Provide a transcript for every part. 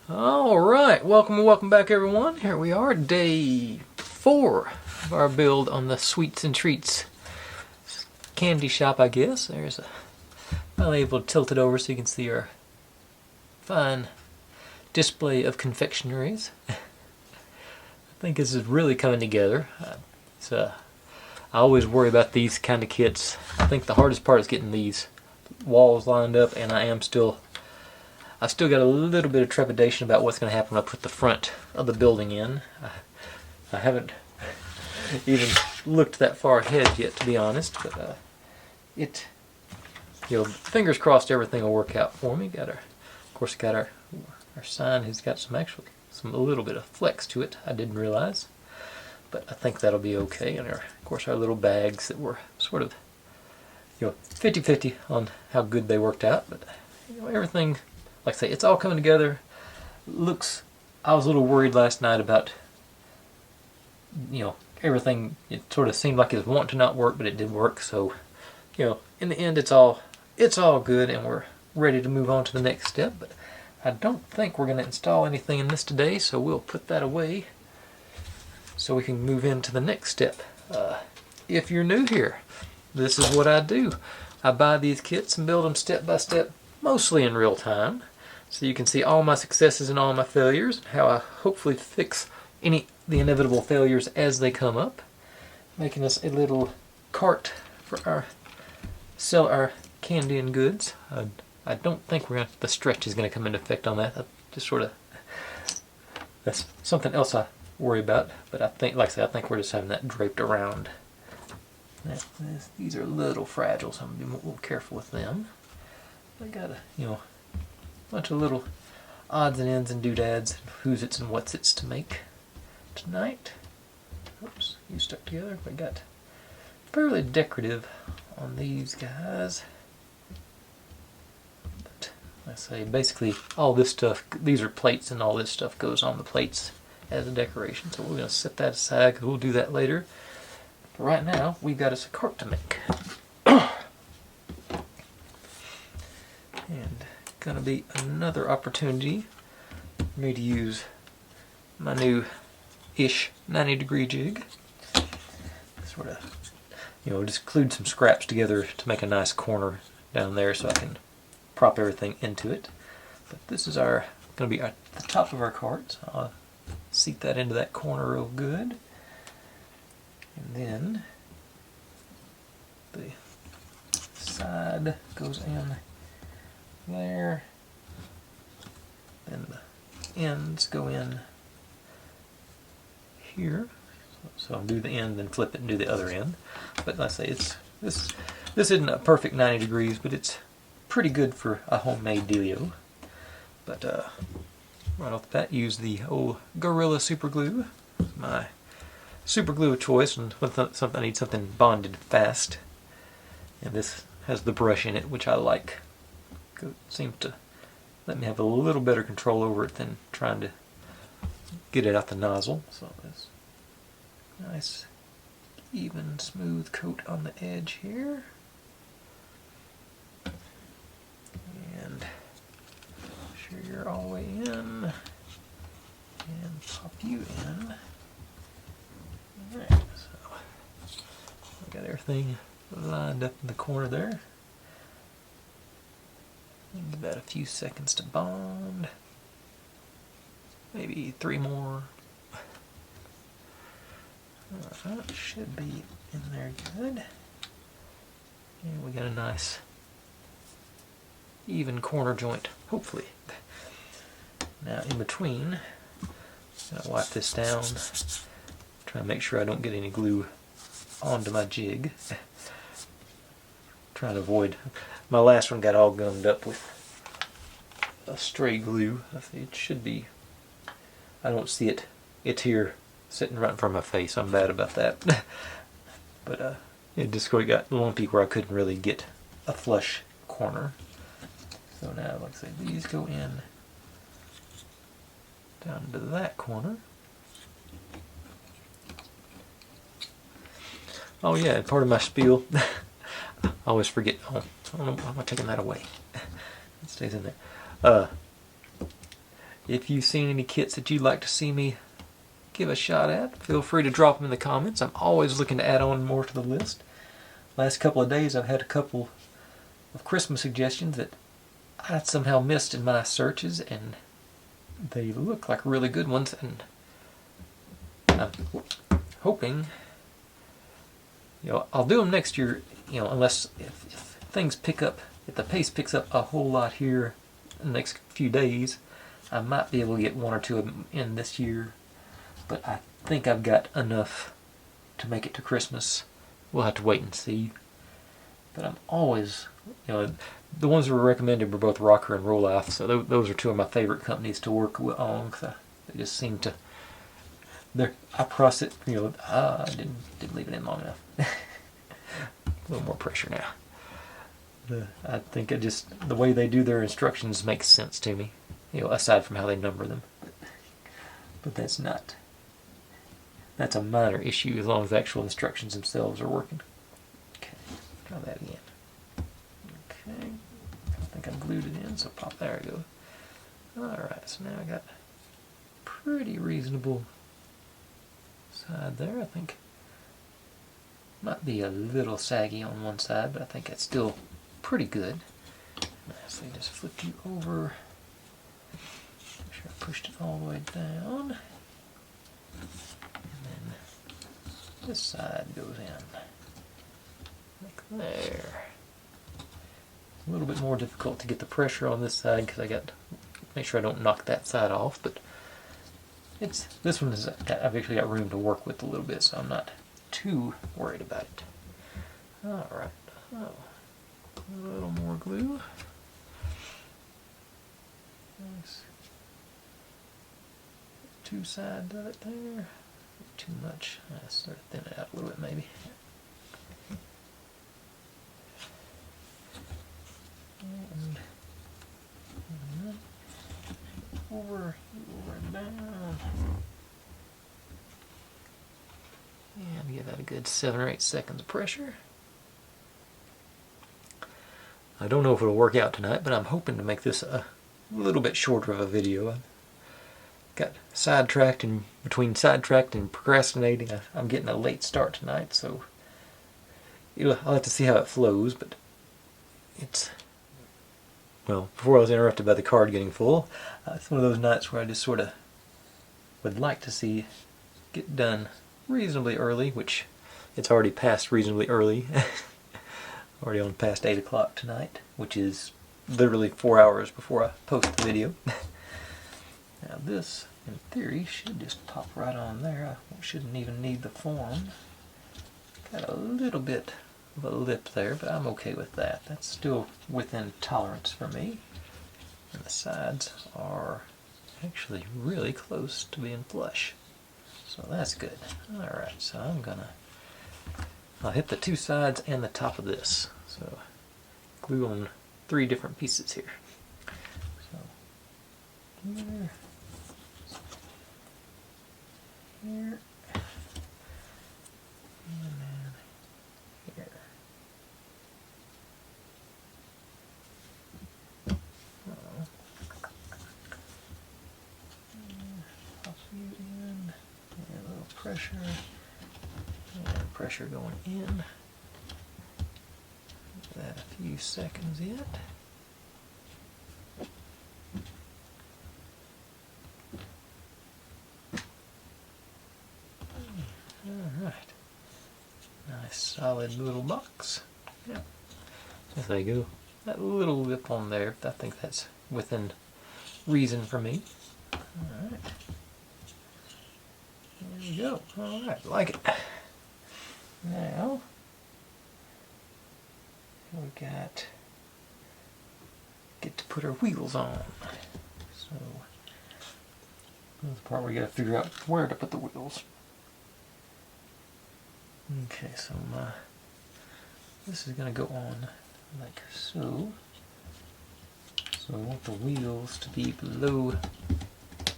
Alright, welcome back everyone. Here we are, day 4 of our build on the Sweets and Treats candy shop, I guess. Finally able to tilt it over so you can see our fine display of confectionaries. I think this is really coming together. I always worry about these kind of kits. I think the hardest part is getting these walls lined up, and I've still got a little bit of trepidation about what's going to happen when I put the front of the building in. I haven't even looked that far ahead yet, to be honest, but fingers crossed everything will work out for me. Of course, got our sign has got a little bit of flex to it. I didn't realize, but I think that'll be okay. And of course our little bags that were sort of 50-50 on how good they worked out, but everything. Like I say, it's all coming together. I was a little worried last night about, everything. It sort of seemed like it was wanting to not work, but it did work. So, in the end, it's all good, and we're ready to move on to the next step. But I don't think we're going to install anything in this today, so we'll put that away so we can move into the next step. If you're new here, this is what I do. I buy these kits and build them step by step, mostly in real time. So you can see all my successes and all my failures, how I hopefully fix the inevitable failures as they come up, making us a little cart for sell our candy and goods. I don't think the stretch is going to come into effect on that. That's something else I worry about. But I think, like I said, I think we're just having that draped around. These are a little fragile, so I'm going to be a little careful with them. I got a bunch of little odds and ends and doodads, who's its and what's its to make tonight. Oops, you stuck together. We got fairly decorative on these guys. But I say basically all this stuff, these are plates, and all this stuff goes on the plates as a decoration. So we're going to set that aside because we'll do that later. But right now, we've got us a cart to make. And going to be another opportunity for me to use my new-ish 90-degree jig. Sort of, just glued some scraps together to make a nice corner down there so I can prop everything into it. But this is going to be at the top of our cart. So I'll seat that into that corner real good. And then the side goes in there, then the ends go in here. So I'll do the end, then flip it and do the other end. But let's say this isn't a perfect 90 degrees, but it's pretty good for a homemade dealio. But right off the bat, use the old Gorilla Super Glue, my super glue of choice, and I need something bonded fast. And this has the brush in it, which I like. It seems to let me have a little better control over it than trying to get it out the nozzle. So this nice, even, smooth coat on the edge here. And make sure you're all the way in. And pop you in. Alright, so I got everything lined up in the corner there. Give that a few seconds to bond. Maybe 3 more. Alright, should be in there good. And we got a nice even corner joint, hopefully. Now in between, I'm going to wipe this down. Try to make sure I don't get any glue onto my jig. Trying to avoid. My last one got all gummed up with a stray glue. It should be. I don't see it. It's here, sitting right in front of my face. I'm bad about that. But it just got lumpy where I couldn't really get a flush corner. So now, like I say, these go in down to that corner. Oh yeah, part of my spiel. I always forget. Oh, why am I taking that away? It stays in there. If you've seen any kits that you'd like to see me give a shot at, feel free to drop them in the comments. I'm always looking to add on more to the list. Last couple of days I've had a couple of Christmas suggestions that I somehow missed in my searches, and they look like really good ones, and I'm hoping, I'll do them next year, unless if things pick up, if the pace picks up a whole lot here in the next few days, I might be able to get one or two of them in this year, but I think I've got enough to make it to Christmas. We'll have to wait and see. But I'm always, the ones that were recommended were both Rocker and Roll-Off, so those are two of my favorite companies to work on, because they just seem to, I process, I didn't leave it in long enough. A little more pressure now. I think the way they do their instructions makes sense to me, aside from how they number them. But that's a minor issue as long as the actual instructions themselves are working. Okay, try that again. Okay, I think I glued it in, so pop, there we go. Alright, so now I got pretty reasonable side there. I think might be a little saggy on one side, but I think that's still pretty good. So just flip you over. Make sure I pushed it all the way down. And then this side goes in. Like there. A little bit more difficult to get the pressure on this side because I got to make sure I don't knock that side off, but this one is, I've actually got room to work with a little bit, so I'm not too worried about it. Alright, a little more glue. Nice. Two sides of it there. Too much. I start to thin it out a little bit maybe. And over and down. And give that a good 7 or 8 seconds of pressure. I don't know if it'll work out tonight, but I'm hoping to make this a little bit shorter of a video. I got sidetracked, and between sidetracked and procrastinating, I'm getting a late start tonight, so I'll have to see how it flows, but well, before I was interrupted by the card getting full, it's one of those nights where I just sort of would like to see get done reasonably early, which it's already past reasonably early. Already on past 8 o'clock tonight, which is literally 4 hours before I post the video. Now this, in theory, should just pop right on there. I shouldn't even need the form. Got a little bit of a lip there, but I'm okay with that. That's still within tolerance for me. And the sides are actually really close to being flush. So that's good. Alright, so I'll hit the two sides and the top of this. So glue on 3 different pieces here. So here, here, and then here. Pop you in, and a little pressure. And pressure going in. Give that a few seconds yet. Alright. Nice solid little box. Yeah. There you go. That little lip on there, I think that's within reason for me. Alright. There we go. Alright, like it. Now, we get to put our wheels on. So, that's the part where you gotta figure out where to put the wheels. Okay, so this is gonna go on like so. So we want the wheels to be below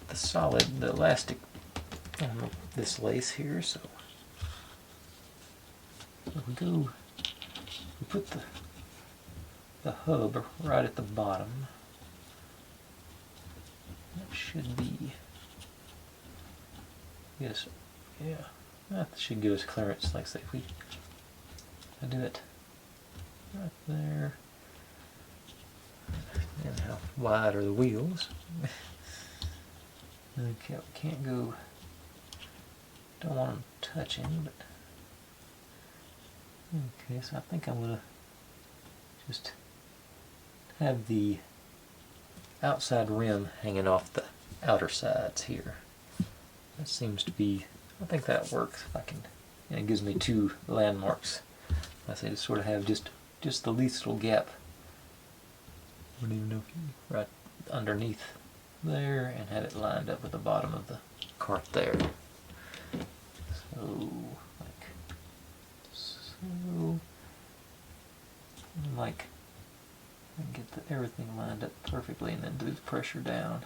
the elastic on this lace here, so we put the hub right at the bottom. That should be, yes, yeah, that should give us clearance. Like say if I do it right there, and how wide are the wheels? Okay, we can't go, don't want them touching, but okay, so I think I'm going to just have the outside rim hanging off the outer sides here. That seems to be, I think that works. If I can, and it gives me two landmarks. I say to sort of have just the least little gap. I don't even know, right underneath there, and have it lined up with the bottom of the cart there. So, like so, like, and get everything lined up perfectly, and then do the pressure down.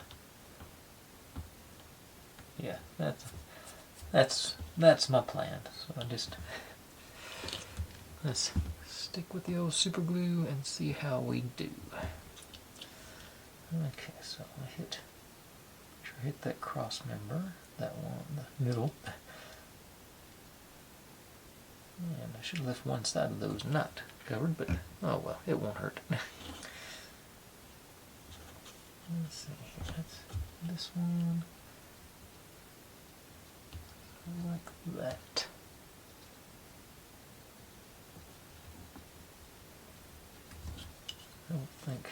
Yeah, that's my plan. So let's stick with the old super glue and see how we do. Okay, so I hit that cross member, that one, the middle. And I should have left one side of those not covered, but oh well, it won't hurt. Let's see, that's this one. Like that. I don't think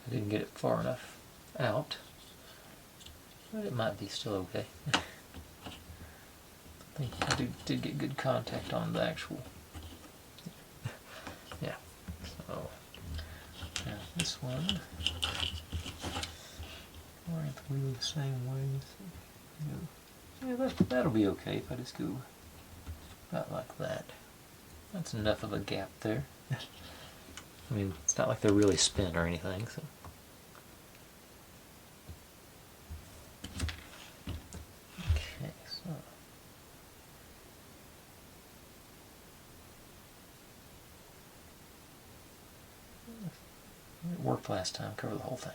I didn't get it far enough out, but it might be still okay. I think I did get good contact on the actual. Yeah. So now this one, orient the wheel the same way. So, yeah, that'll be okay if I just go about like that. That's enough of a gap there. I mean, it's not like they're really spent or anything, so. Okay, so. It worked last time, cover the whole thing.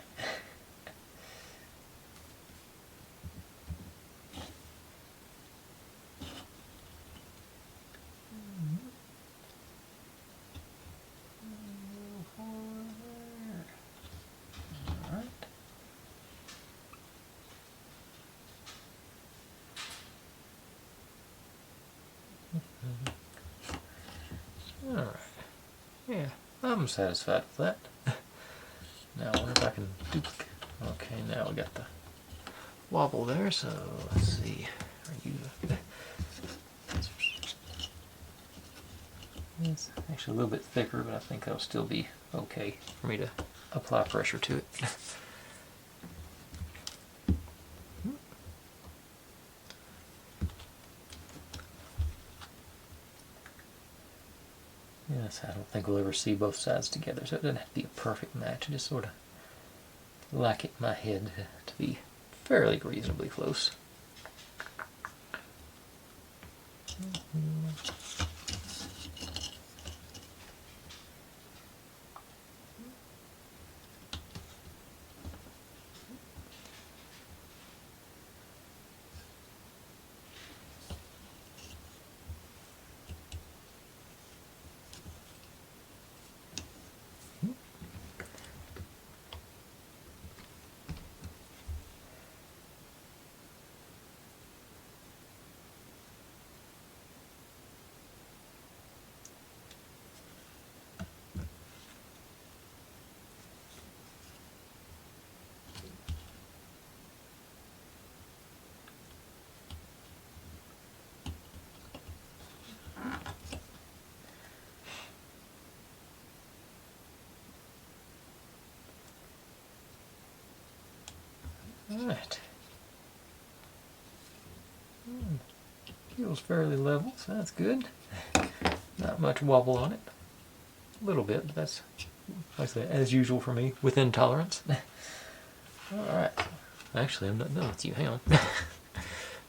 Alright. Yeah, I'm satisfied with that. Now I wonder if I can duplicate. Okay, now we got the wobble there, so let's see. Are you... It's actually a little bit thicker, but I think that'll still be okay for me to apply pressure to it. Yes, I don't think we'll ever see both sides together, so it doesn't have to be a perfect match. I just sort of like it in my head to be fairly reasonably close. Alright. Feels fairly level, so that's good. Not much wobble on it. A little bit, but that's, like I say, as usual for me, within tolerance. Alright. Actually, I'm not done with you. Hang on.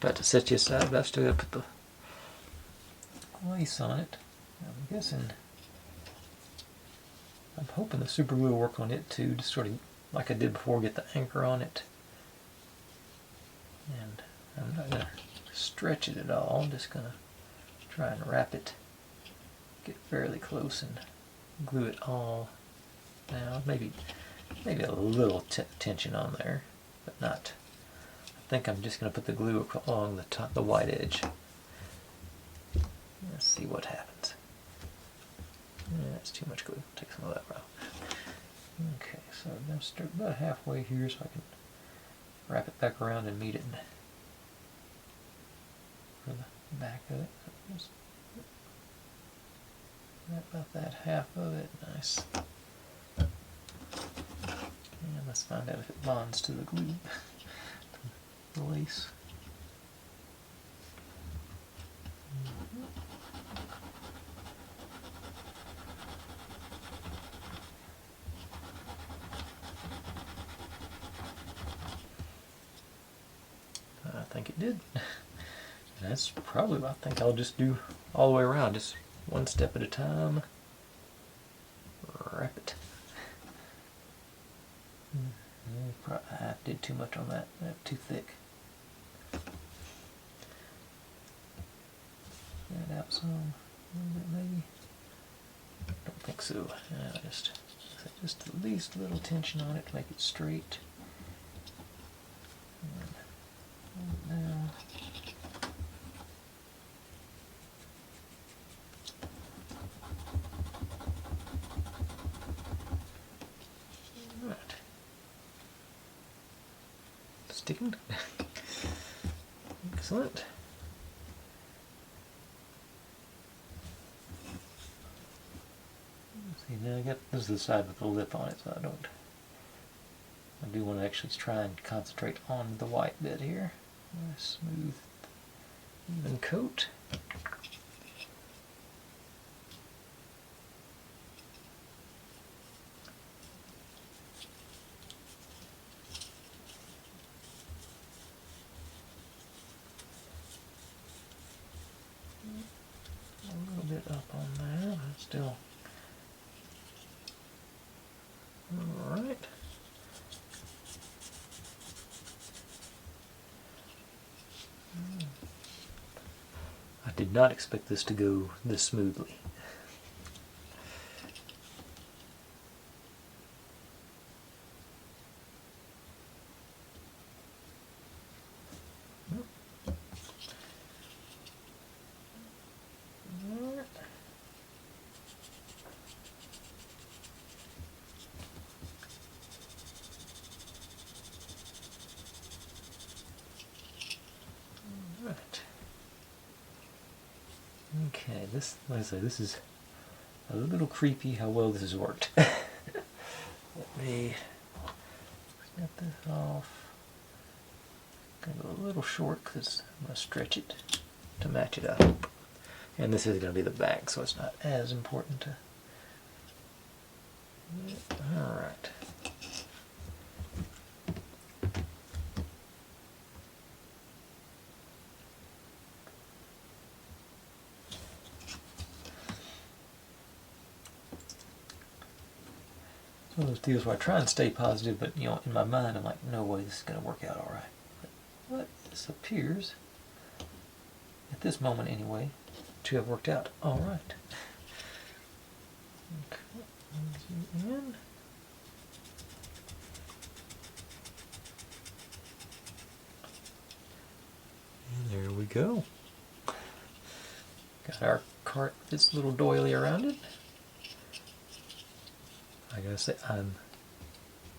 About to set you aside, but I've still got to put the lace on it. I'm guessing, I'm hoping the super glue will work on it too, to sort of, like I did before, get the anchor on it And I'm not going to stretch it at all. I'm just going to try and wrap it, get fairly close and glue it all down. Maybe a little tension on there, but not. I think I'm just going to put the glue along the top, the white edge. Let's see what happens. Yeah, that's too much glue. Take some of that out. Okay, so I'm going to start about halfway here so I can wrap it back around and meet it for the back of it. Just about that half of it. Nice. And let's find out if it bonds to the glue, the lace. I think it did. And that's probably what I think I'll just do all the way around, just one step at a time. Wrap it. I did too much on that. That's too thick. Add out some, a little bit maybe. Don't think so. Just at least a little tension on it to make it straight. And now. Right. Sticking. Excellent. See, now I got this is the side with the lip on it, so I do want to actually try and concentrate on the white bit here. Nice, smooth, even coat. A little bit up on there, but still. Alright. I did not expect this to go this smoothly. Okay, like I say, this is a little creepy how well this has worked. Let me snap this off. Gonna go a little short because I'm gonna stretch it to match it up. And this is gonna be the back, so it's not as important to. All right. One of those deals where I try and stay positive, but you know, in my mind, I'm like, no way, this is going to work out all right. But this appears, at this moment anyway, to have worked out all right. Okay, in. And there we go. Got our cart with its little doily around it. I gotta say, I'm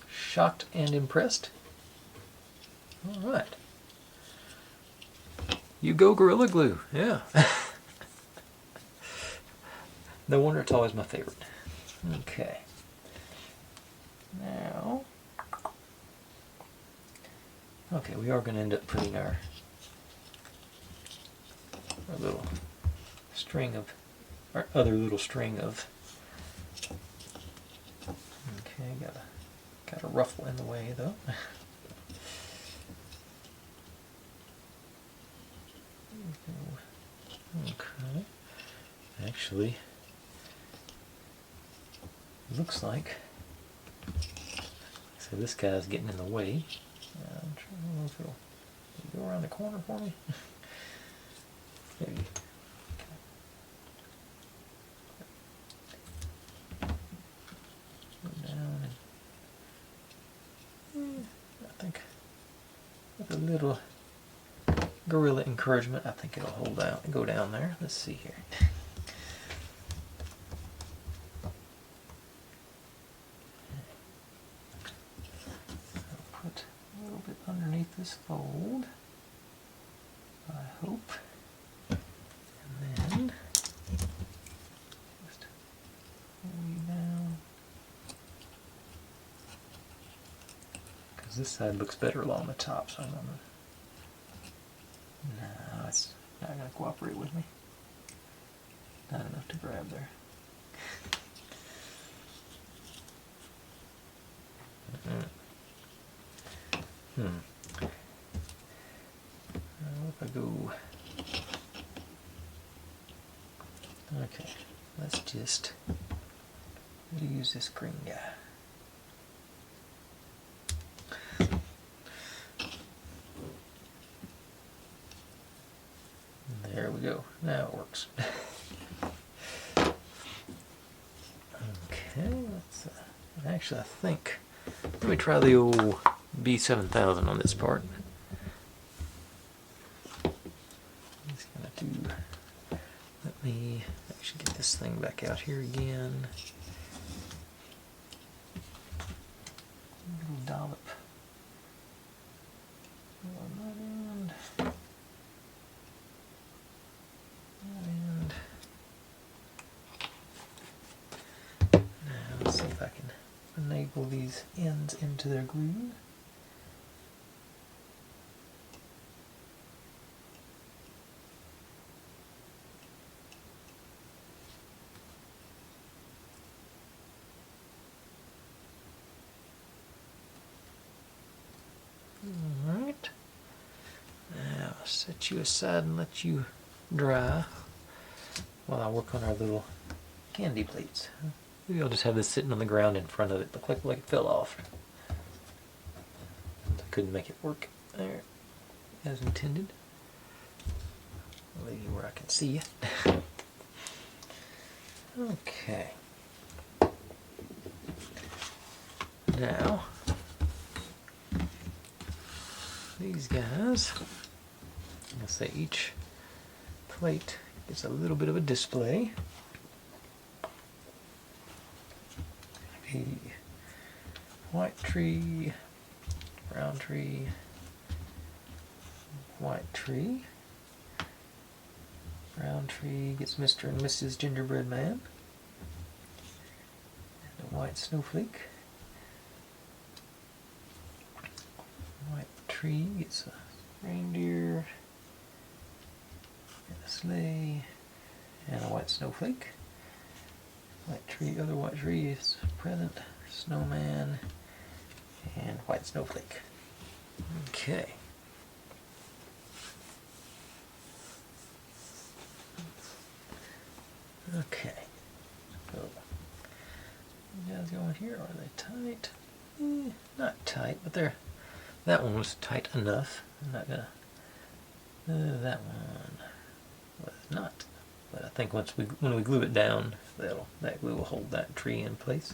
shocked and impressed. All right. You go, Gorilla Glue. Yeah. No wonder it's always my favorite. Okay. Now, okay, we are going to end up putting our little string of, our other little string of. Okay, got a ruffle in the way though. Okay. Actually, looks like, so this guy's getting in the way. I don't know if it'll, Go around the corner for me. Maybe. Go down and I think with a little gorilla encouragement, I think it'll hold out and go down there. Let's see here. I'll put a little bit underneath this fold, I hope, and then just way down, because this side looks better along the top, so I'm gonna. No, it's not going to cooperate with me. Not enough to grab there. Now if I go... Okay, let's just use this green guy. There we go. Now it works. Okay, let's actually I think let me try the old B7000 on this part. Just gonna do. Let me actually get this thing back out here again. A little dollop on that end. Let's see if I can enable these ends into their groove. Alright. Now I'll set you aside and let you dry while I work on our little candy plates. Maybe I'll just have this sitting on the ground in front of it. Look like it fell off. I couldn't make it work there as intended. I'll leave you where I can see you. Okay. Now, these guys, I'll say each plate gets a little bit of a display. A white tree, brown tree, white tree, brown tree gets Mr. and Mrs. Gingerbread Man, and a white snowflake. White tree gets a reindeer, and a sleigh, and a white snowflake. White tree, other white tree is present, snowman, and white snowflake. Okay. Okay. So, you guys going here? Are they tight? Not tight, but they're. That one was tight enough. I'm not gonna. That one was not. But I think when we glue it down, that glue will hold that tree in place.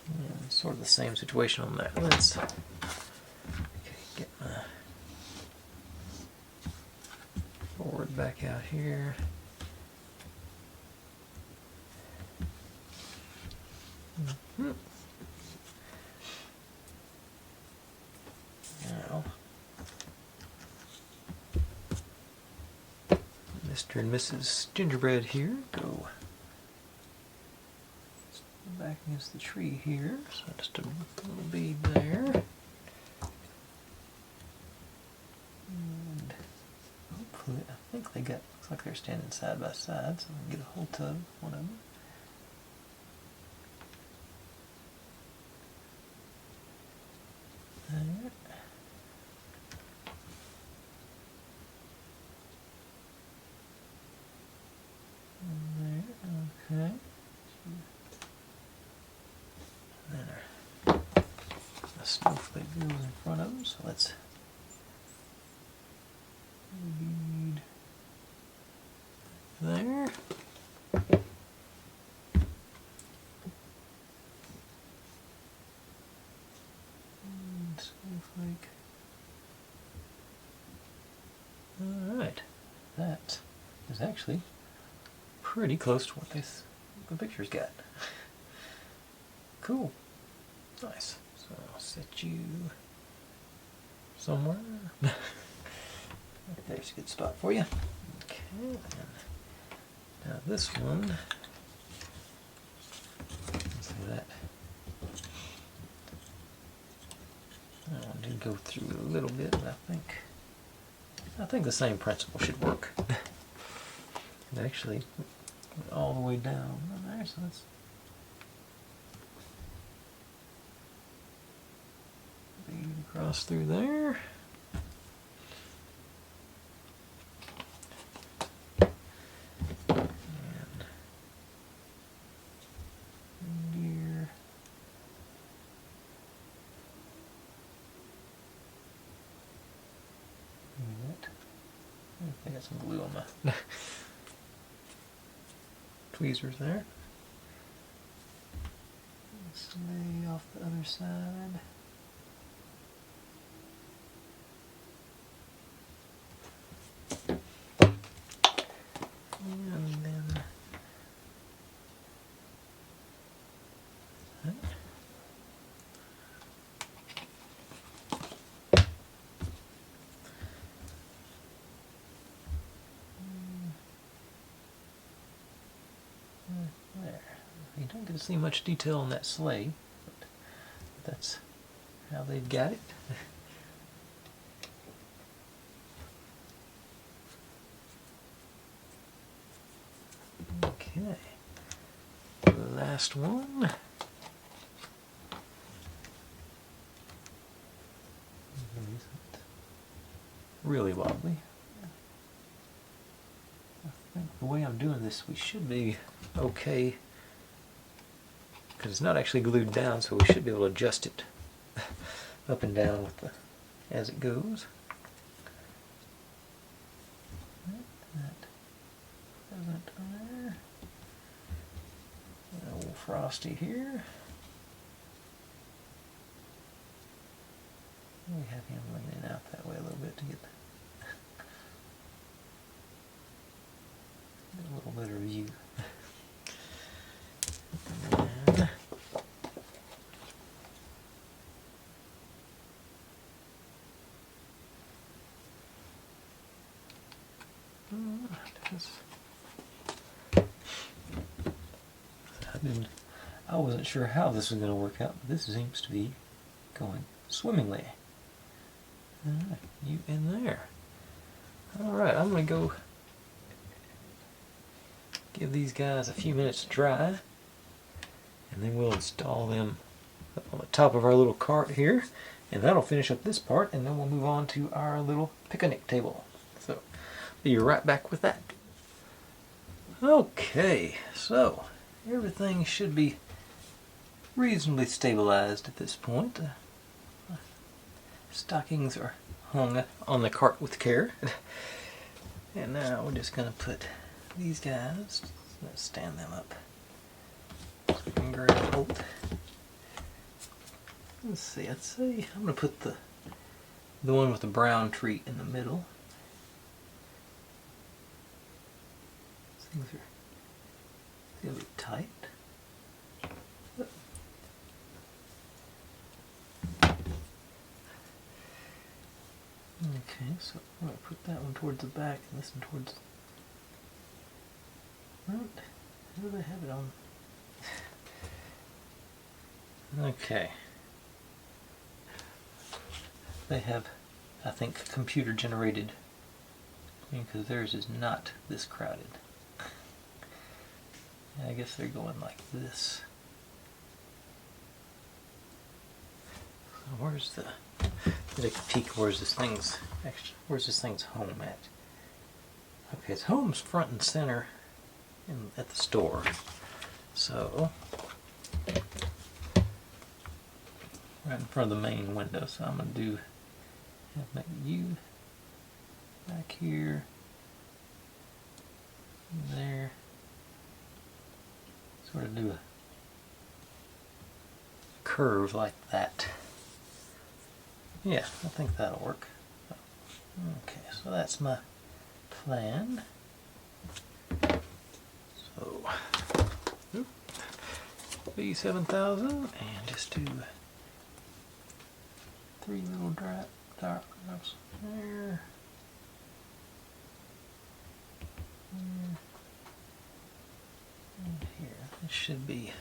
And sort of the same situation on that. Let's get my board back out here. Now, Mr. and Mrs. Gingerbread here go back against the tree here, so just a little bead there. And hopefully, I think they got, looks like they're standing side by side, so I can get a hold of one of them. There. Okay. And then our snowflake wheels in front of them, so let's read there. And snowflake. Alright, that is actually pretty close to what the picture's got. Cool. Nice. So I'll set you somewhere. There's a good spot for you. Okay, and now this one, let's see that. That one did go through a little bit, but I think the same principle should work. It actually went all the way down there, so that's lead across through there. And here. I got some glue on my tweezers there. Sleigh off the other side. And then there. You don't get to see much detail on that sleigh, but that's how they've got it. Okay, the last one. Isn't really wobbly. I think the way I'm doing this, we should be okay, because it's not actually glued down, so we should be able to adjust it up and down with the as it goes. That isn't there. A little frosty here. We have him leaning out that way a little bit to get a little better view. I wasn't sure how this was going to work out, but this seems to be going swimmingly. You in there. Alright, I'm going to go give these guys a few minutes to dry, and then we'll install them on the top of our little cart here, and that'll finish up this part, and then we'll move on to our little picnic table. So, be right back with that. Okay, so everything should be reasonably stabilized at this point. Stockings are hung on the cart with care. And now we're just going to put these guys, let's stand them up so we can grab hold. Let's see, I'd say I'm going to put the one with the brown tree in the middle. Things are really tight. Okay, so I'm going to put that one towards the back and this one towards the front. How do they have it on? Okay. They have, I think, computer generated, because theirs is not this crowded. I guess they're going like this. So where's the... Take a peek. Where's this thing's home at? Okay, its home's front and center at the store. So right in front of the main window. So I'm going to do make U back here, and there, sort of do a curve like that. Yeah, I think that'll work. Okay, so that's my plan. So, B7000, and just do 3 little drops there. And here. This should be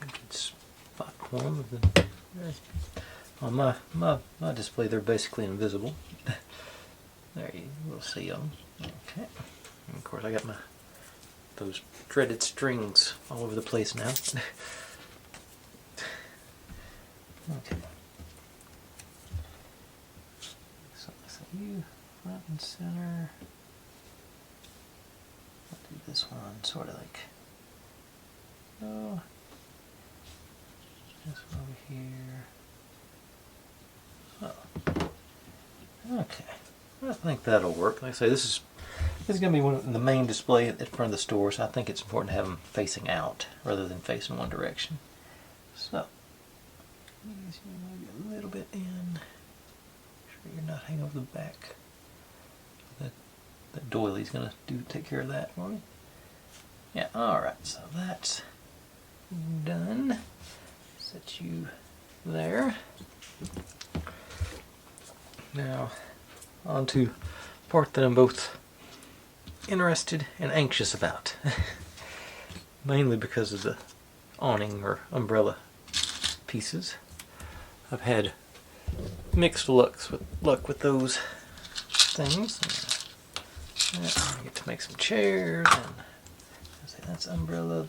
a good spot for them. On my display, they're basically invisible. There you will see them. Okay. And of course, I got those dreaded strings all over the place now. Okay. So you front and center. I'll do this one sort of like oh, this one over here. Oh. Okay. I think that'll work. Like I say, this is going to be the main display at front of the store, so I think it's important to have them facing out rather than facing one direction. So, maybe a little bit in. Make sure you're not hanging over the back. That doily's going to take care of that for me. Yeah, alright, so that's done. Set you there. Now, on to part that I'm both interested and anxious about. Mainly because of the awning or umbrella pieces. I've had mixed luck with those things. I get to make some chairs, and I say that's umbrella,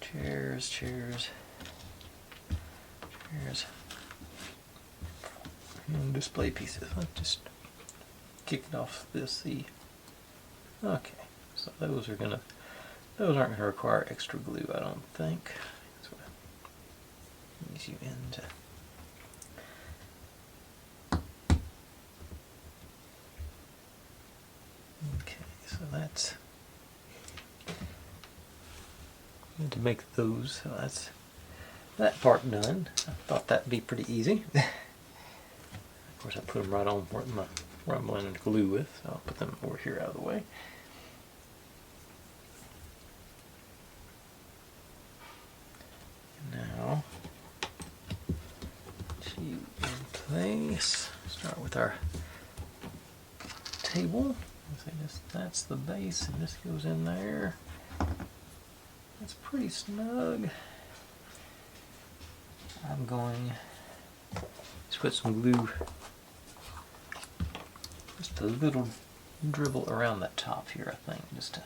chairs, and display pieces. Let's just kick it off this. Okay, so those aren't gonna require extra glue, I don't think. So ease you into. Okay, so that's need to make those. So that's that part done. I thought that'd be pretty easy. Of course, I put them right on where I'm blending glue with, so I'll put them over here out of the way. Now, put you in place. Start with our table. That's the base, and this goes in there. That's pretty snug. I'm going to put some glue, just a little dribble around the top here, I think, just to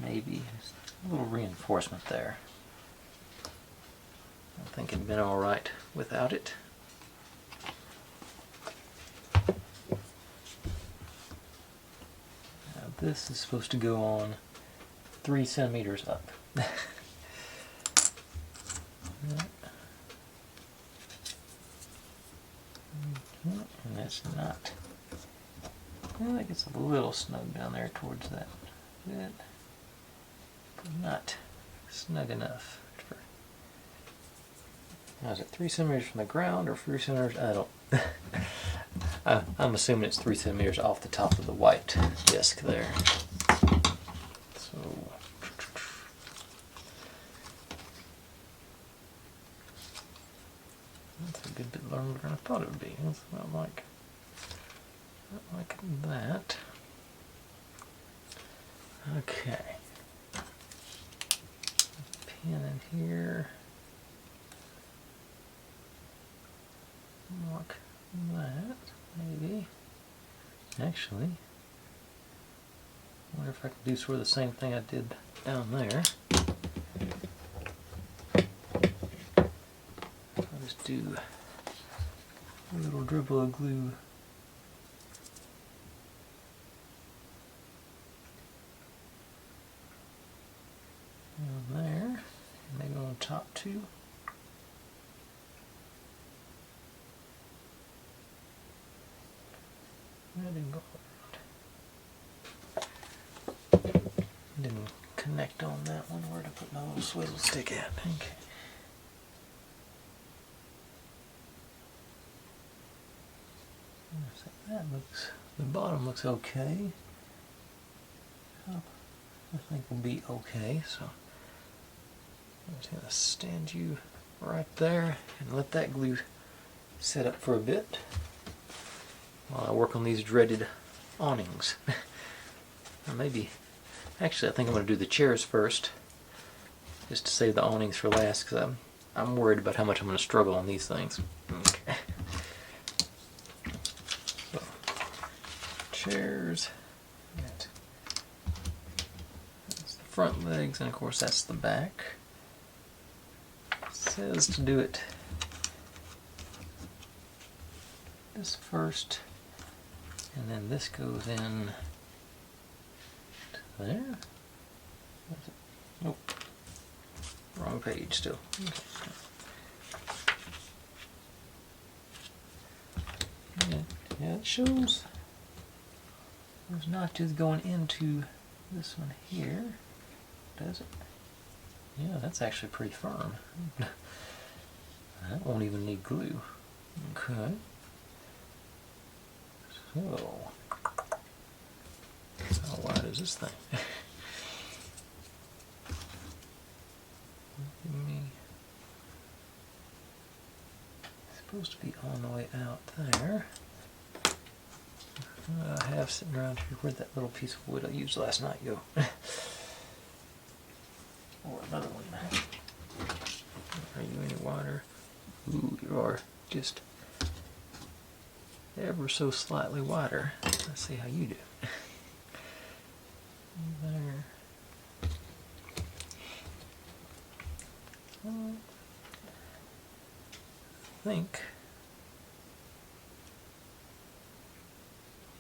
maybe just a little reinforcement there. I think it'd been alright without it. Now this is supposed to go on 3 centimeters up. And that's not, I think it's a little snug down there towards that bit, but not snug enough. Now is it 3 centimeters from the ground or 3 centimeters? I don't. I'm assuming it's 3 centimeters off the top of the white disc there. So that's a good bit longer than I thought it would be. It's not like that. Okay. Pin in here. Mark that, maybe. Actually, I wonder if I can do sort of the same thing I did down there. I'll just do a little dribble of glue top two. That didn't go around. Didn't connect on that one. Where to put my little swivel stick at? Okay. So that looks. The bottom looks okay. Top, I think will be okay. So I'm just gonna stand you right there and let that glue set up for a bit while I work on these dreaded awnings. Or maybe, actually I think I'm going to do the chairs first, just to save the awnings for last, because I'm worried about how much I'm going to struggle on these things. Okay. So, chairs, that's the front legs, and of course that's the back. It says to do it this first, and then this goes in to there. Nope, wrong page still. Okay. Yeah, it shows those notches going into this one here. Does it? Yeah, that's actually pretty firm. That won't even need glue. Okay. So, how wide is this thing? It's supposed to be on the way out there. I have sitting around here. Where'd that little piece of wood I used last night go? Or another one. Are you any wider? Ooh, you are just ever so slightly wider. Let's see how you do. There. I think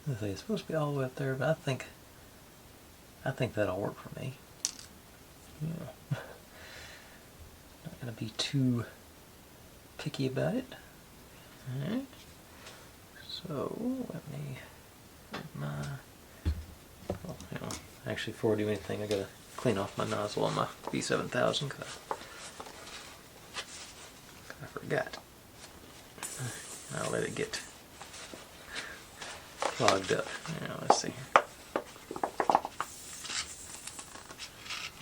it's supposed to be all the way up there, but I think that'll work for me. Yeah. Not gonna be too picky about it. Alright. So let me put my, well, actually before I do anything I gotta clean off my nozzle on my B7000 because I forgot. I'll let it get clogged up. Now let's see here.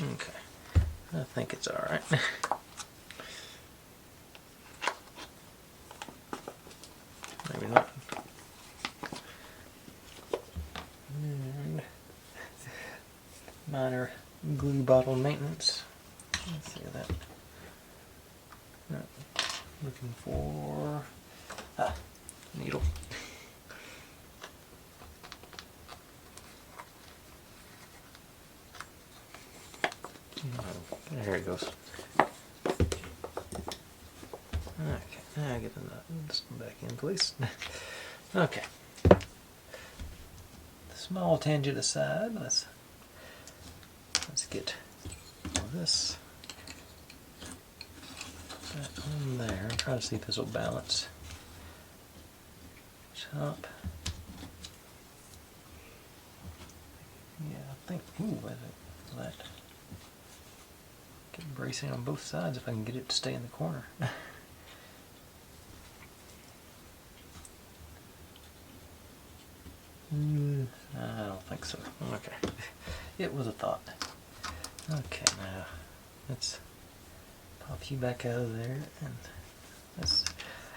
Okay, I think it's alright. Maybe not. And minor glue bottle maintenance. Let's see that. Looking for needle. There it goes. Okay, now I get this one back in place. Okay. The small tangent aside, let's get this back on there. I'm trying to see if this will balance. Top. Yeah, I think. Ooh, that. Get bracing on both sides if I can get it to stay in the corner. I don't think so. Okay. It was a thought. Okay, now let's pop you back out of there and let's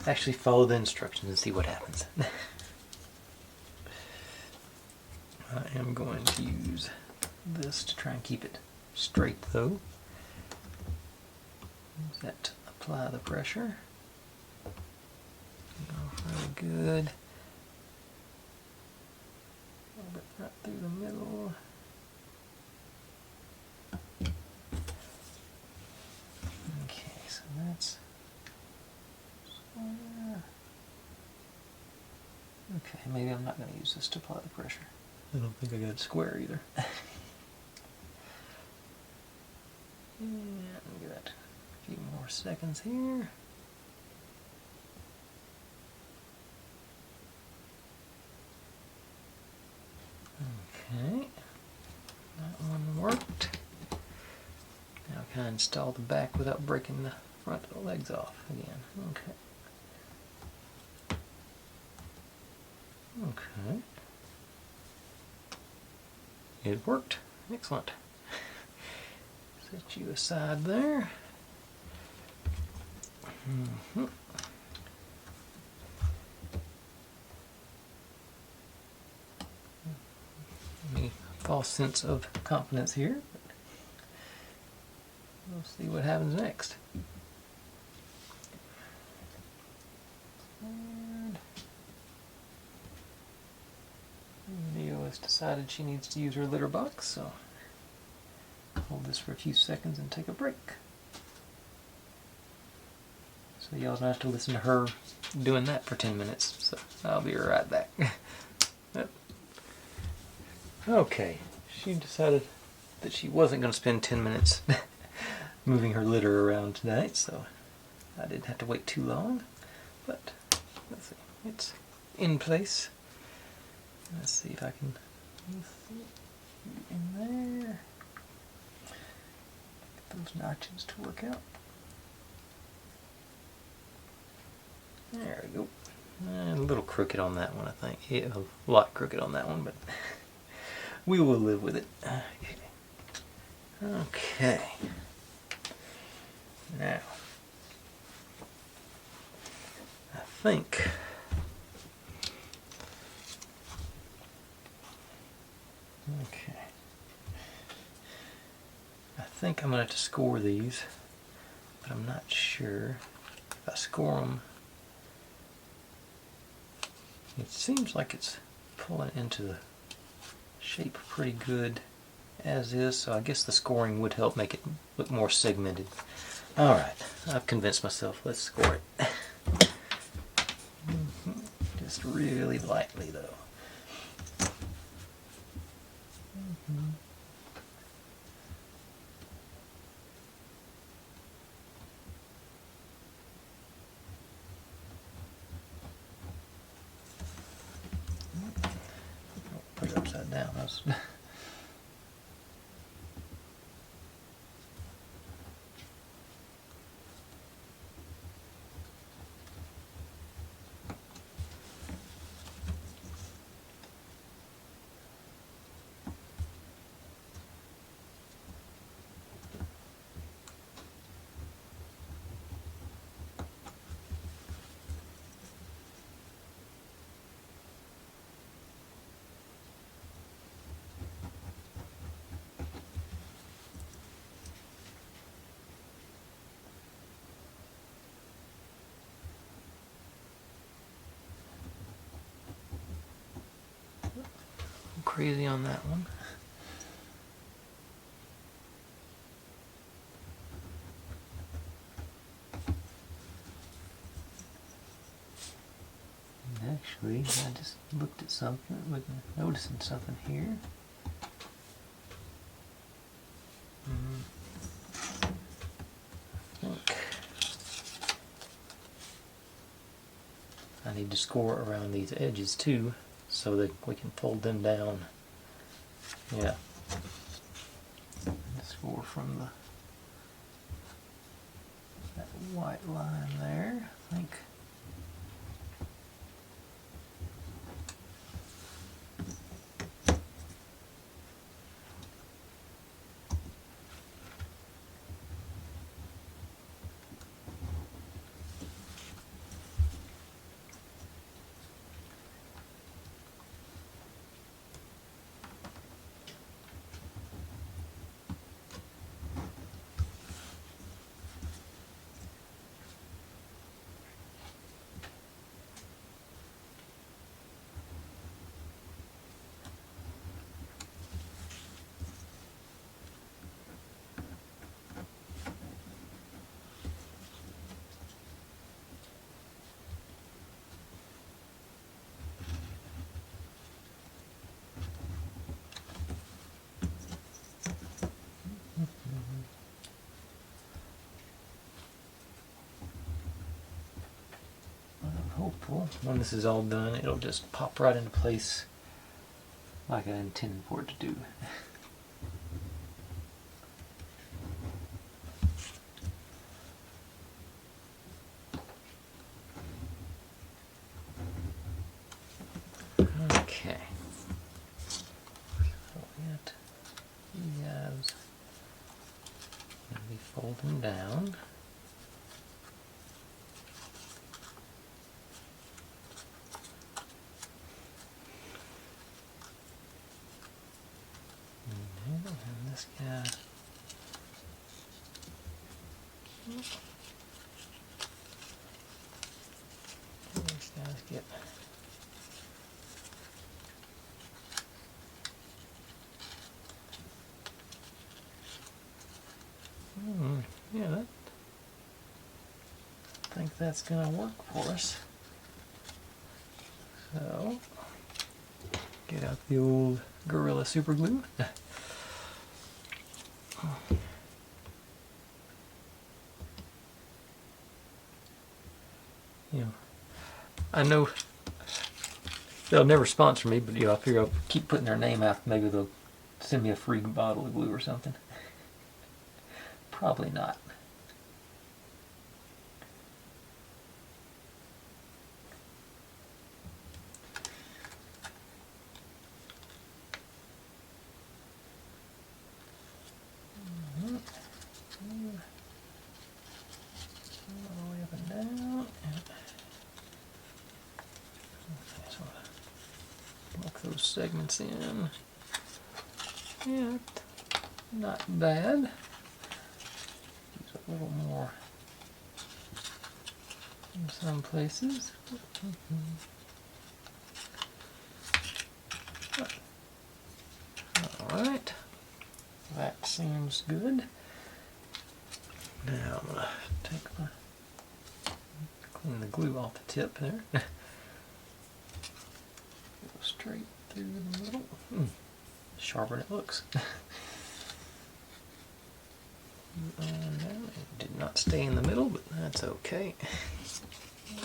actually follow the instructions and see what happens. I am going to use this to try and keep it straight though. That apply the pressure. Go really good. A little bit right through the middle. Okay, so that's okay, maybe I'm not going to use this to apply the pressure. I don't think I got it square either. Yeah, let me get that a few more seconds here. Okay, that one worked. Now can I install the back without breaking the front of the legs off again? Okay. Okay. It worked. Excellent. Set you aside there. False sense of confidence here. We'll see what happens next. And Neo has decided she needs to use her litter box, so hold this for a few seconds and take a break. So y'all don't have to listen to her doing that for 10 minutes. So I'll be right back. Yep. Okay, she decided that she wasn't going to spend 10 minutes moving her litter around tonight, so I didn't have to wait too long. But let's see, it's in place. Let's see if I can get in there. Get those notches to work out. There we go. A little crooked on that one, I think. Yeah, a lot crooked on that one, but we will live with it. Okay. Now, I think I'm going to have to score these, but I'm not sure. If I score them, it seems like it's pulling into the shape pretty good as is, so I guess the scoring would help make it look more segmented. Alright, I've convinced myself. Let's score it. Just really lightly though. Put it upside down. Crazy on that one. Actually, I just looked at something, noticing something here. I think I need to score around these edges too, so that we can fold them down. Yeah. Score from that white line there, I think. simple. When this is all done, it'll just pop right into place like I intended for it to do. Okay. So you guys let me fold them down. And this guy. These guys get. Yeah, I think that's going to work for us. So, get out the old Gorilla Super Glue. You know, I know they'll never sponsor me, but I figure I'll keep putting their name out. Maybe they'll send me a free bottle of glue or something. Probably not. All the way up and down. Okay, so lock those segments in. Yeah, not bad. Use a little more in some places. Alright, that seems good. Now I'm going to clean the glue off the tip there. Go straight through the middle. Sharper than it looks. No, it did not stay in the middle, but that's okay.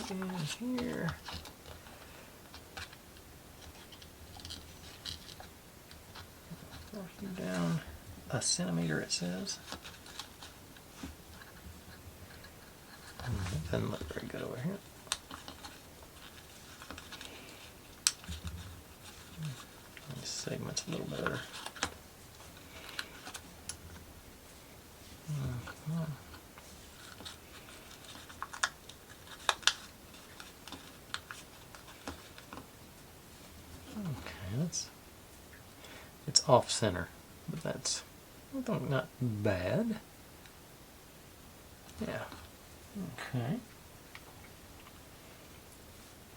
In here. Down a centimeter, it says. It doesn't look very good over here. This segment's a little better. Okay, it's off center, but that's not bad. Yeah. Okay.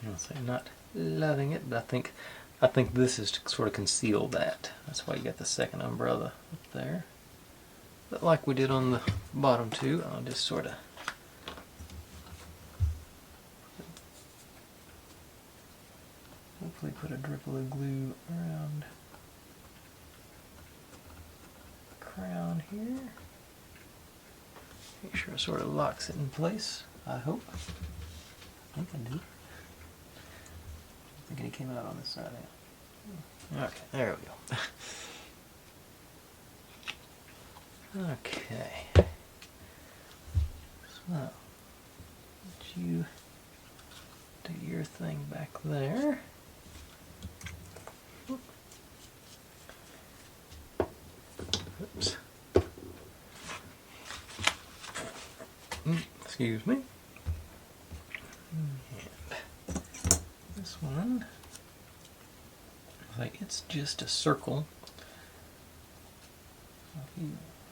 I'll say not loving it, but I think this is to sort of conceal that. That's why you got the second umbrella up there. But like we did on the bottom two, I'll just sort of hopefully put a dribble of glue around the crown here. Make sure it sort of locks it in place, I hope. I think I do. I think it came out on this side now. Okay, there we go. Okay. So, let you do your thing back there. Oops. Excuse me. And this one, like it's just a circle.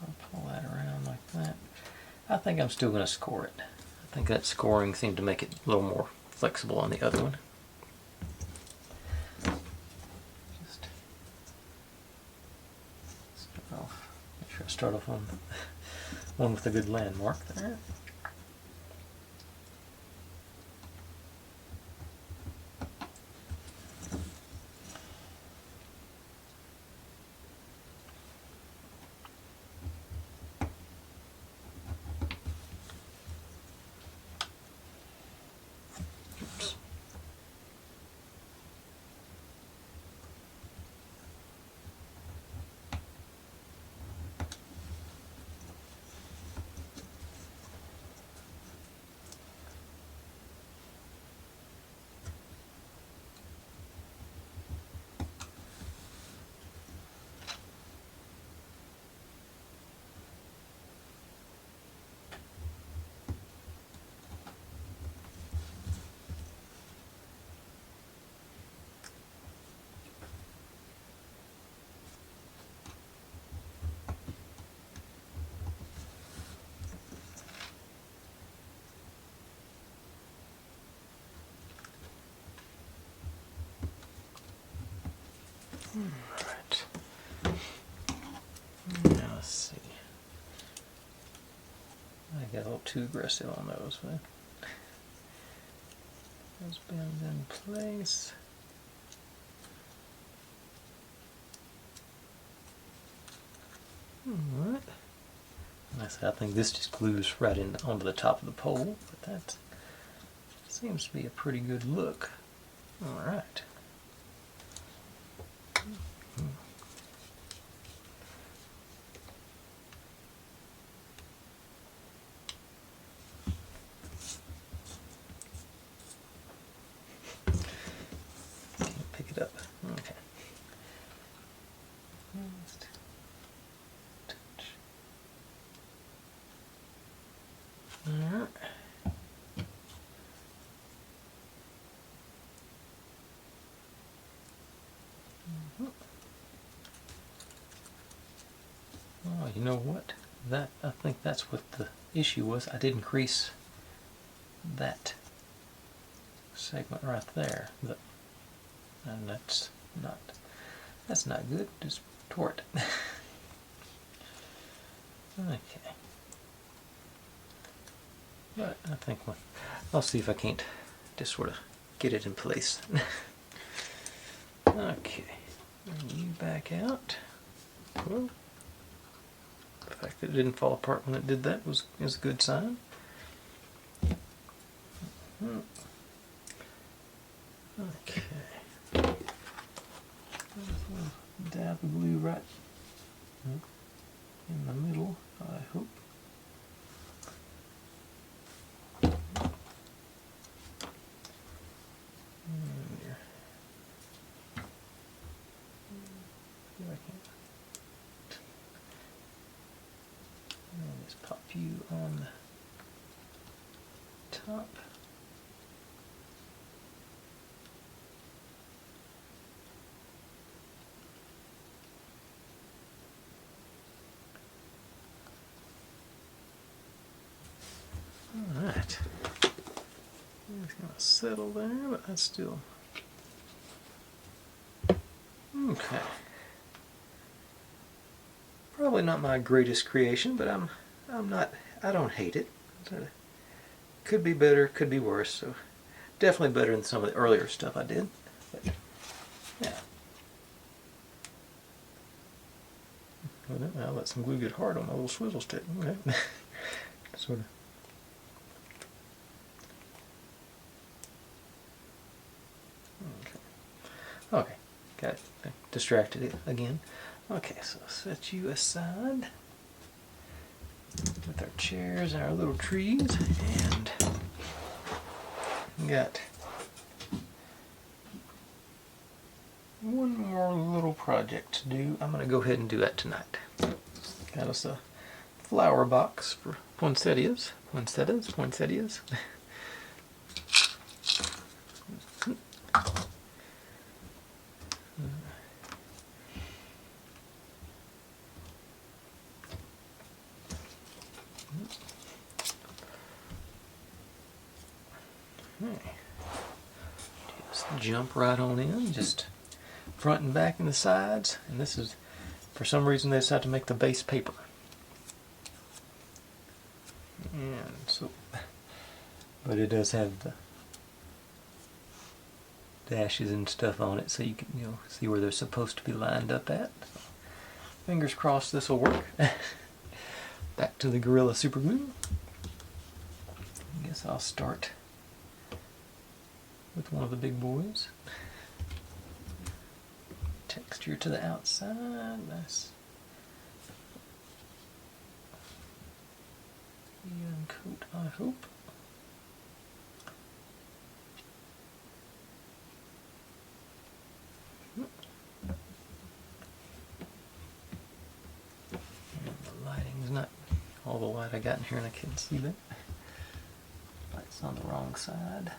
I'll pull that around like that. I think I'm still going to score it. I think that scoring seemed to make it a little more flexible on the other one. Just start off. Make sure I start off on one with a good landmark there. Alright. Now let's see. I got a little too aggressive on those, man. Those bends in place. Alright. I think this just glues right in onto the top of the pole, but that seems to be a pretty good look. Alright. Can't pick it up. Okay. Just touch. Alright. Oh, you know what? I think that's what the issue was. I didn't crease that segment right there. And that's not good. Just tore it. Okay. But I think I'll see if I can't just sort of get it in place. Okay. Bring you back out. Well, the fact that it didn't fall apart when it did that is a good sign. Okay. Dab of glue right in the middle, I hope. Just pop you on the top. Alright. It's going to settle there, but that's still okay. Probably not my greatest creation, but I don't hate it. Could be better, could be worse, so definitely better than some of the earlier stuff I did. But, yeah. Well, I'll let some glue get hard on my little swizzle stick. Okay. Sort of. Okay, got it. Distracted it again. Okay, so set you aside with our chairs and our little trees, and we got one more little project to do. I'm going to go ahead and do that tonight. Got us a flower box for poinsettias. Just jump right on in, just front and back and the sides, and this is, for some reason they decided to make the base paper. And so, but it does have the dashes and stuff on it, so you can see where they're supposed to be lined up at. So, fingers crossed this will work. Back to the Gorilla Super Glue. I guess I'll start with one of the big boys. Texture to the outside, nice. Even coat, I hope. And the lighting's not all the light I got in here, and I can't see that. Light's on the wrong side.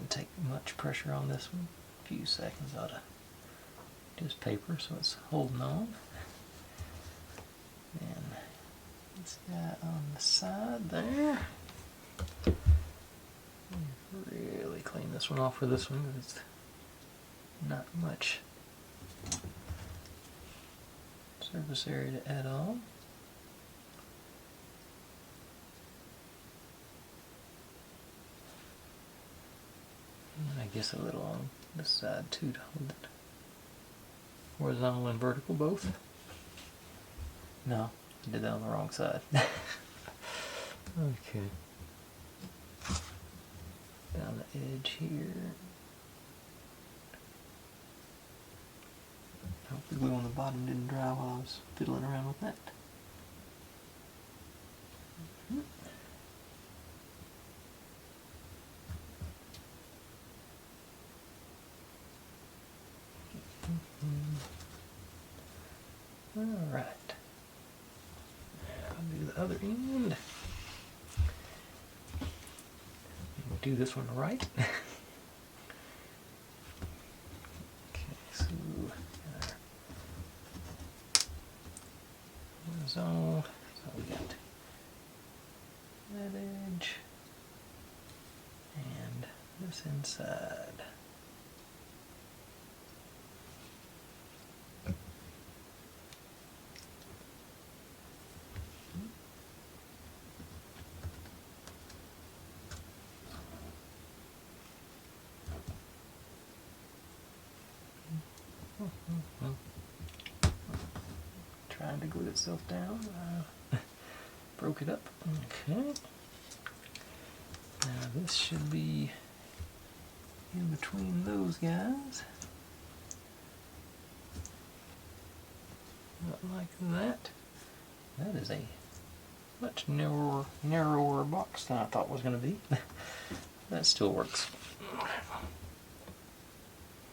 Take much pressure on this one. A few seconds ought to just paper so it's holding on. And guy on the side there. Really clean this one off for this one. It's not much surface area to add on. And I guess a little on this side too to hold it. Horizontal and vertical both? No, I did that on the wrong side. Okay. Down the edge here. I hope the glue on the bottom didn't dry while I was fiddling around with that. Alright. I'll do the other end. We'll do this one right. Okay, so horizontal. So we got that edge and this inside. Trying to glue itself down. Broke it up. Okay. Now this should be in between those guys. Not like that. That is a much narrower box than I thought it was going to be. That still works.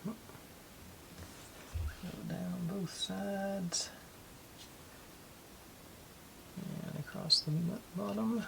Go down both sides. And across the bottom.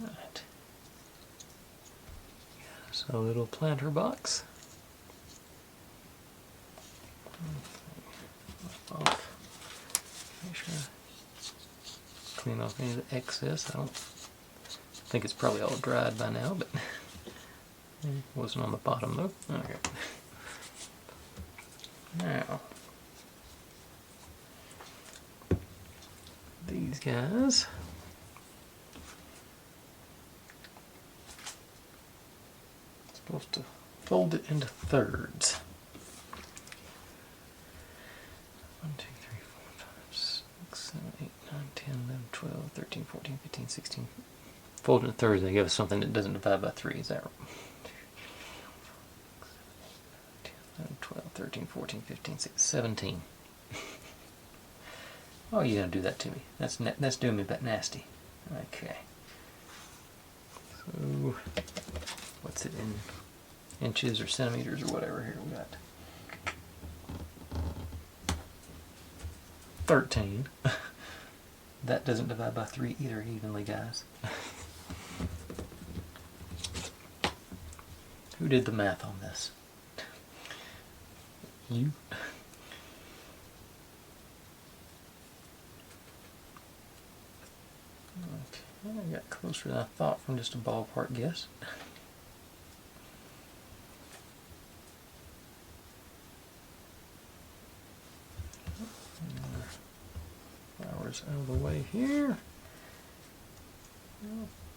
Right. So a little planter box. Off. Make sure I clean off any of the excess. I don't think it's probably all dried by now, but it wasn't on the bottom though. Okay. Now these guys. Supposed to fold it into thirds. 1, 2, 3, 4, 5, 6, 7, 8, 9, 10, 11, 12, 13, 14, 15, 16. Fold it into thirds and they give us something that doesn't divide by 3. Is that right? 10, 11, 12, 13, 14, 15, 16, 17. Oh, you're going to do that to me. That's doing me but nasty. Okay. So, what's it in inches or centimeters or whatever here we got? 13. That doesn't divide by 3 either evenly, guys. Who did the math on this? You? Okay, I got closer than I thought from just a ballpark guess. Flowers out of the way here.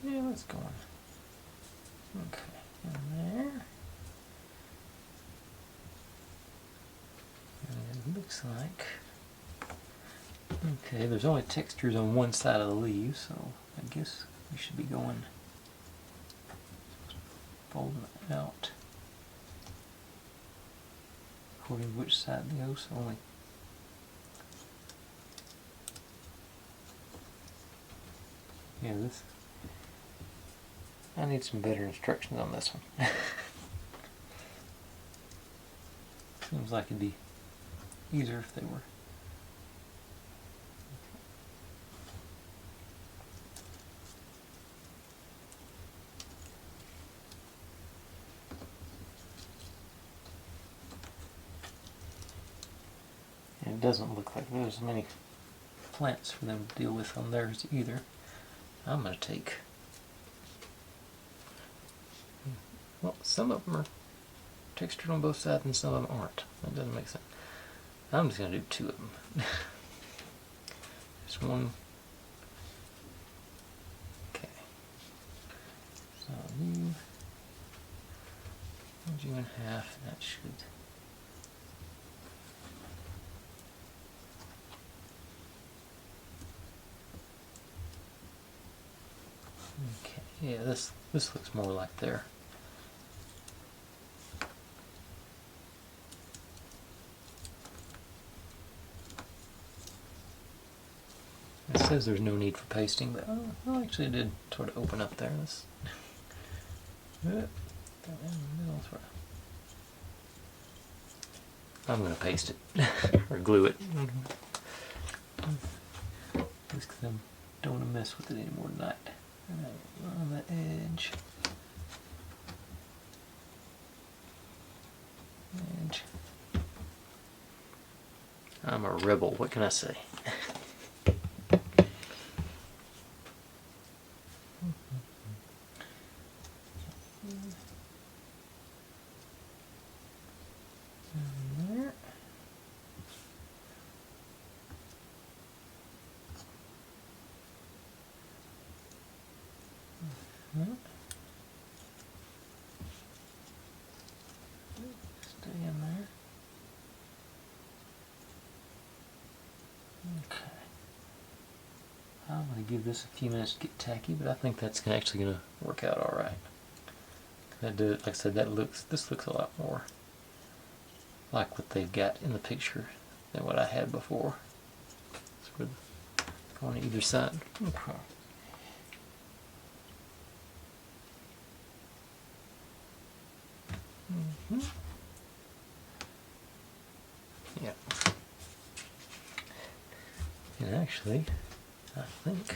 Yeah, let's go on. Okay, in there. And it looks like, okay, there's only textures on one side of the leaves, so I guess we should be going, folding it out according to which side it goes. Only yeah, this I need some better instructions on this one. Seems like it'd be easier if they were. And it doesn't look like there's many plants for them to deal with on theirs either. I'm going to take, well, some of them are textured on both sides and some of them aren't. That doesn't make sense. I'm just going to do 2 of them. Just one. Okay. So you fold you in half, and that should. Okay, yeah, this looks more like there. It says there's no need for pasting, but well, actually it did sort of open up there. Let's I'm going to paste it or glue it. Just because I don't want to mess with it anymore tonight. On the edge. I'm a rebel, what can I say? Stay in there. Okay. I'm going to give this a few minutes to get tacky, but I think that's actually going to work out all right. Like I said, this looks a lot more like what they've got in the picture than what I had before. Sort of going to either side. Okay. Yeah. And actually, I think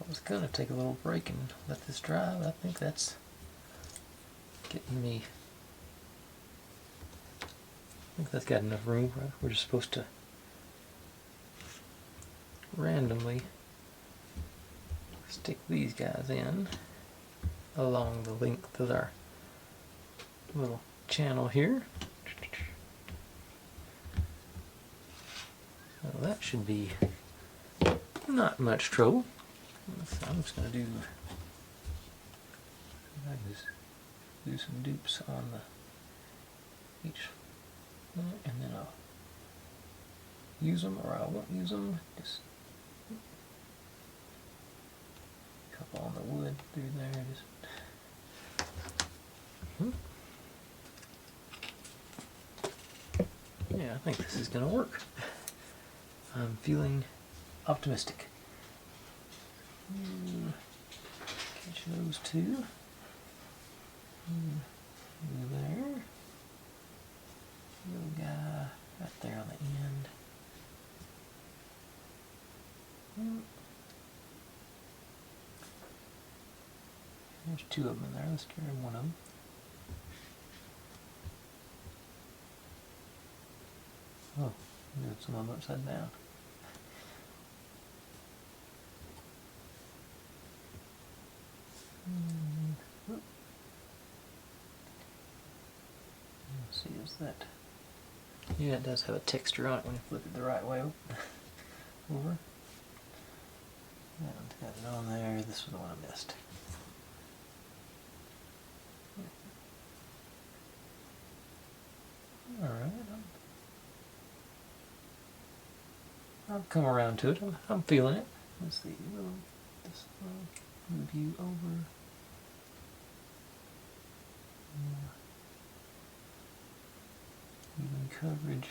I was going to take a little break and let this dry, but I think that's getting me. I think that's got enough room. Right? We're just supposed to randomly stick these guys in along the length of our little channel here. So that should be not much trouble. So I'm just going to do some dupes on each, and then I'll use them or I won't use them. Just a couple on the wood through there. Yeah, I think this is going to work. I'm feeling optimistic. Catch those two. There. Little guy right there on the end. There's 2 of them in there. Let's get rid of one of them. Oh, doing some of them upside down. Let's see, is that? Yeah, it does have a texture on it when you flip it the right way over. That one's got it on there. This was the one I missed. Alright. I've come around to it. I'm feeling it. Let's see. This move you over. Even coverage.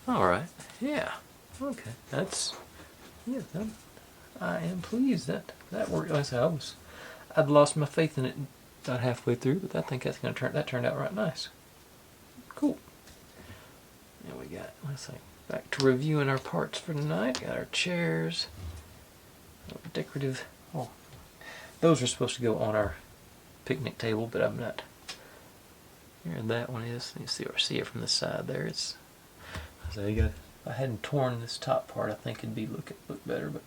All right. Yeah. Okay. Yeah. I am pleased that worked. Like I said, I'd lost my faith in it about halfway through, but I think that turned out right nice. Cool. And we got, let's see, back to reviewing our parts for tonight. Got our chairs, decorative. Oh, those are supposed to go on our picnic table, but I'm not. Here that one is. You see it from the side there. It's. So you got. If I hadn't torn this top part, I think it'd look better, but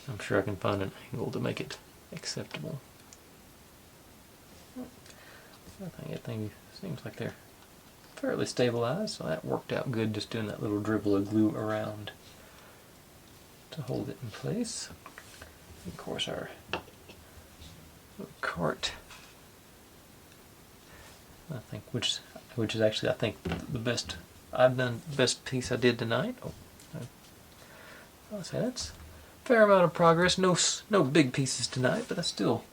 I'm sure I can find an angle to make it acceptable. I think everything seems like they're fairly stabilized, so that worked out good, just doing that little dribble of glue around to hold it in place. And of course our little cart, I think, which is actually, I think, the best piece I did tonight. I'll say that's a fair amount of progress. No big pieces tonight, but that's still,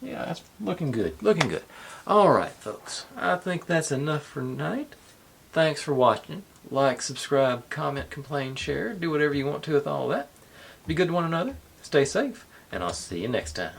yeah, that's looking good. Looking good. All right, folks. I think that's enough for tonight. Thanks for watching. Like, subscribe, comment, complain, share. Do whatever you want to with all that. Be good to one another. Stay safe, and I'll see you next time.